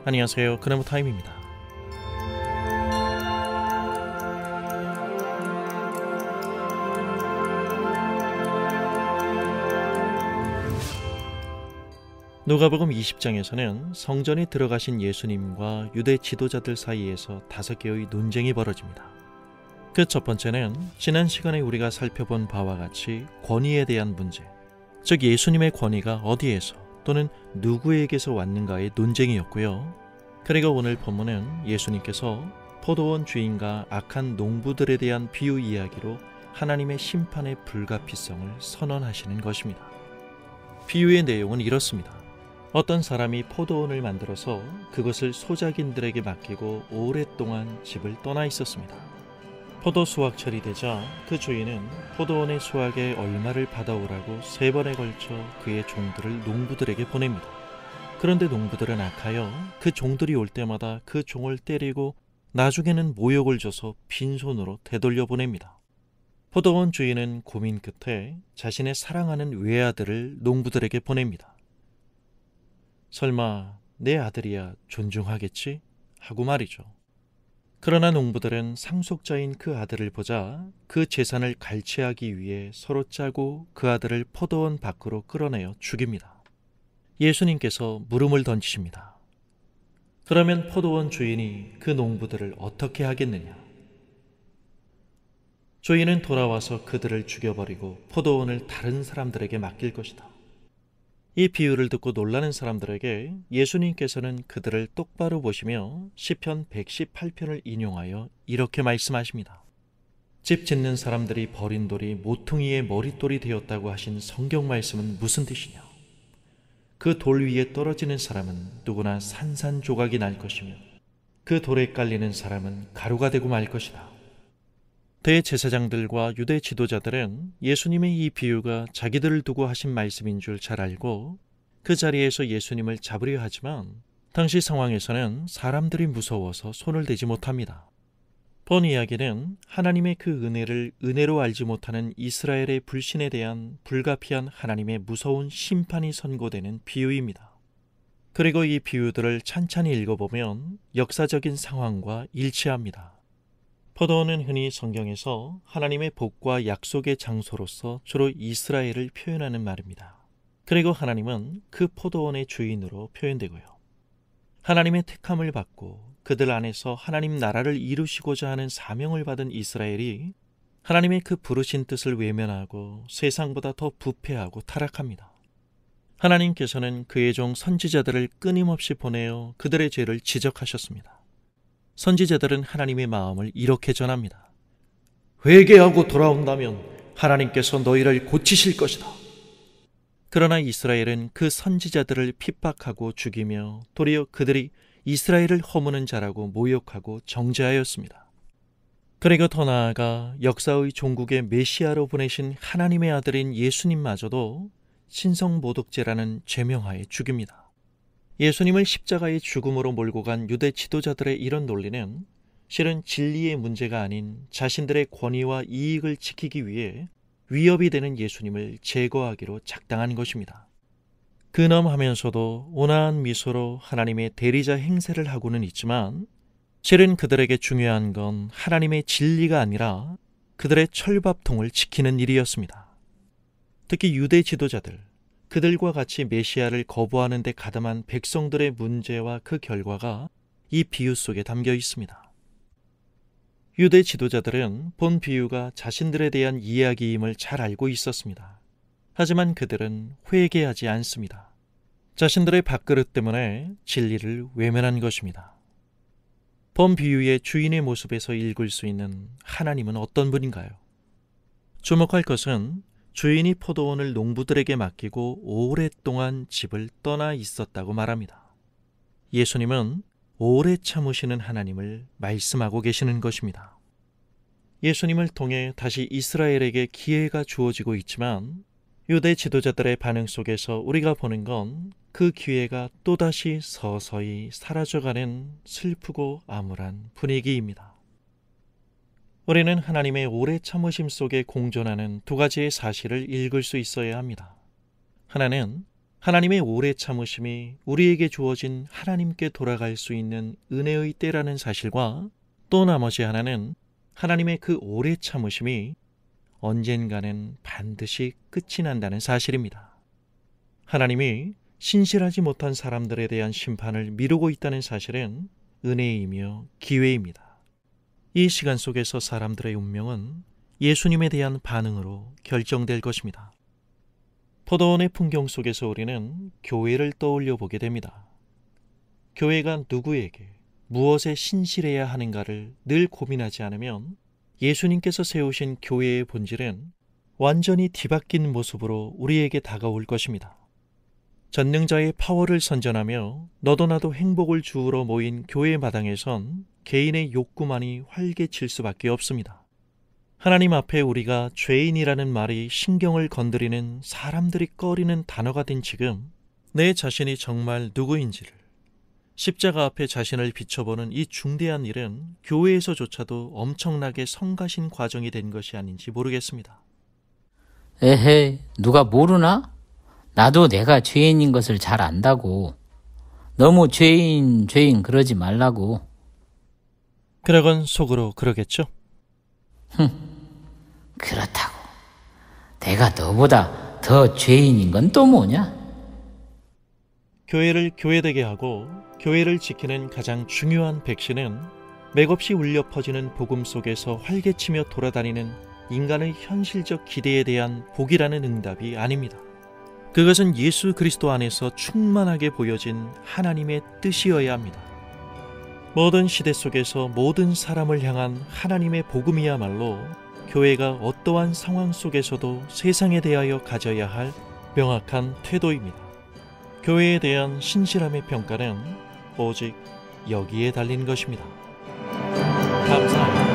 안녕하세요. 그나무타임입니다. 누가복음 20장에서는 성전에 들어가신 예수님과 유대 지도자들 사이에서 5개의 논쟁이 벌어집니다. 그 첫 번째는 지난 시간에 우리가 살펴본 바와 같이 권위에 대한 문제, 즉 예수님의 권위가 어디에서 또는 누구에게서 왔는가의 논쟁이었고요. 그리고 오늘 본문은 예수님께서 포도원 주인과 악한 농부들에 대한 비유 이야기로 하나님의 심판의 불가피성을 선언하시는 것입니다. 비유의 내용은 이렇습니다. 어떤 사람이 포도원을 만들어서 그것을 소작인들에게 맡기고 오랫동안 집을 떠나 있었습니다. 포도 수확철이 되자 그 주인은 포도원의 수확에 얼마를 받아오라고 3번에 걸쳐 그의 종들을 농부들에게 보냅니다. 그런데 농부들은 악하여 그 종들이 올 때마다 그 종을 때리고 나중에는 모욕을 줘서 빈손으로 되돌려 보냅니다. 포도원 주인은 고민 끝에 자신의 사랑하는 외아들을 농부들에게 보냅니다. 설마 내 아들이야 존중하겠지? 하고 말이죠. 그러나 농부들은 상속자인 그 아들을 보자 그 재산을 갈취하기 위해 서로 짜고 그 아들을 포도원 밖으로 끌어내어 죽입니다. 예수님께서 물음을 던지십니다. 그러면 포도원 주인이 그 농부들을 어떻게 하겠느냐? 주인은 돌아와서 그들을 죽여버리고 포도원을 다른 사람들에게 맡길 것이다. 이 비유를 듣고 놀라는 사람들에게 예수님께서는 그들을 똑바로 보시며 시편 118편을 인용하여 이렇게 말씀하십니다. 집 짓는 사람들이 버린 돌이 모퉁이의 머릿돌이 되었다고 하신 성경 말씀은 무슨 뜻이냐? 그 돌 위에 떨어지는 사람은 누구나 산산조각이 날 것이며 그 돌에 깔리는 사람은 가루가 되고 말 것이다. 대제사장들과 유대 지도자들은 예수님의 이 비유가 자기들을 두고 하신 말씀인 줄 잘 알고 그 자리에서 예수님을 잡으려 하지만 당시 상황에서는 사람들이 무서워서 손을 대지 못합니다. 본 이야기는 하나님의 그 은혜를 은혜로 알지 못하는 이스라엘의 불신에 대한 불가피한 하나님의 무서운 심판이 선고되는 비유입니다. 그리고 이 비유들을 찬찬히 읽어보면 역사적인 상황과 일치합니다. 포도원은 흔히 성경에서 하나님의 복과 약속의 장소로서 주로 이스라엘을 표현하는 말입니다. 그리고 하나님은 그 포도원의 주인으로 표현되고요. 하나님의 택함을 받고 그들 안에서 하나님 나라를 이루시고자 하는 사명을 받은 이스라엘이 하나님의 그 부르신 뜻을 외면하고 세상보다 더 부패하고 타락합니다. 하나님께서는 그의 종 선지자들을 끊임없이 보내어 그들의 죄를 지적하셨습니다. 선지자들은 하나님의 마음을 이렇게 전합니다. 회개하고 돌아온다면 하나님께서 너희를 고치실 것이다. 그러나 이스라엘은 그 선지자들을 핍박하고 죽이며 도리어 그들이 이스라엘을 허무는 자라고 모욕하고 정죄하였습니다. 그리고 더 나아가 역사의 종국의 메시아로 보내신 하나님의 아들인 예수님마저도 신성모독죄라는 죄명하에 죽입니다. 예수님을 십자가의 죽음으로 몰고 간 유대 지도자들의 이런 논리는 실은 진리의 문제가 아닌 자신들의 권위와 이익을 지키기 위해 위협이 되는 예수님을 제거하기로 작당한 것입니다. 근엄하면서도 온화한 미소로 하나님의 대리자 행세를 하고는 있지만 실은 그들에게 중요한 건 하나님의 진리가 아니라 그들의 철밥통을 지키는 일이었습니다. 특히 유대 지도자들, 그들과 같이 메시아를 거부하는 데 가담한 백성들의 문제와 그 결과가 이 비유 속에 담겨 있습니다. 유대 지도자들은 본 비유가 자신들에 대한 이야기임을 잘 알고 있었습니다. 하지만 그들은 회개하지 않습니다. 자신들의 밥그릇 때문에 진리를 외면한 것입니다. 본 비유의 주인의 모습에서 읽을 수 있는 하나님은 어떤 분인가요? 주목할 것은 주인이 포도원을 농부들에게 맡기고 오랫동안 집을 떠나 있었다고 말합니다. 예수님은 오래 참으시는 하나님을 말씀하고 계시는 것입니다. 예수님을 통해 다시 이스라엘에게 기회가 주어지고 있지만 유대 지도자들의 반응 속에서 우리가 보는 건 그 기회가 또다시 서서히 사라져가는 슬프고 암울한 분위기입니다. 우리는 하나님의 오래 참으심 속에 공존하는 두 가지의 사실을 읽을 수 있어야 합니다. 하나는 하나님의 오래 참으심이 우리에게 주어진 하나님께 돌아갈 수 있는 은혜의 때라는 사실과 또 나머지 하나는 하나님의 그 오래 참으심이 언젠가는 반드시 끝이 난다는 사실입니다. 하나님이 신실하지 못한 사람들에 대한 심판을 미루고 있다는 사실은 은혜이며 기회입니다. 이 시간 속에서 사람들의 운명은 예수님에 대한 반응으로 결정될 것입니다. 포도원의 풍경 속에서 우리는 교회를 떠올려 보게 됩니다. 교회가 누구에게 무엇에 신실해야 하는가를 늘 고민하지 않으면 예수님께서 세우신 교회의 본질은 완전히 뒤바뀐 모습으로 우리에게 다가올 것입니다. 전능자의 파워를 선전하며 너도 나도 행복을 주우러 모인 교회 마당에선 개인의 욕구만이 활개칠 수밖에 없습니다. 하나님 앞에 우리가 죄인이라는 말이 신경을 건드리는 사람들이 꺼리는 단어가 된 지금 내 자신이 정말 누구인지를 십자가 앞에 자신을 비춰보는 이 중대한 일은 교회에서조차도 엄청나게 성가신 과정이 된 것이 아닌지 모르겠습니다. 에헤, 누가 모르나? 나도 내가 죄인인 것을 잘 안다고. 너무 죄인 그러지 말라고. 그러건 속으로 그러겠죠? 그렇다고 내가 너보다 더 죄인인 건 또 뭐냐? 교회를 교회되게 하고 교회를 지키는 가장 중요한 백신은 맥없이 울려 퍼지는 복음 속에서 활개치며 돌아다니는 인간의 현실적 기대에 대한 복이라는 응답이 아닙니다. 그것은 예수 그리스도 안에서 충만하게 보여진 하나님의 뜻이어야 합니다. 모든 시대 속에서 모든 사람을 향한 하나님의 복음이야말로 교회가 어떠한 상황 속에서도 세상에 대하여 가져야 할 명확한 태도입니다. 교회에 대한 신실함의 평가는 오직 여기에 달린 것입니다. 감사합니다.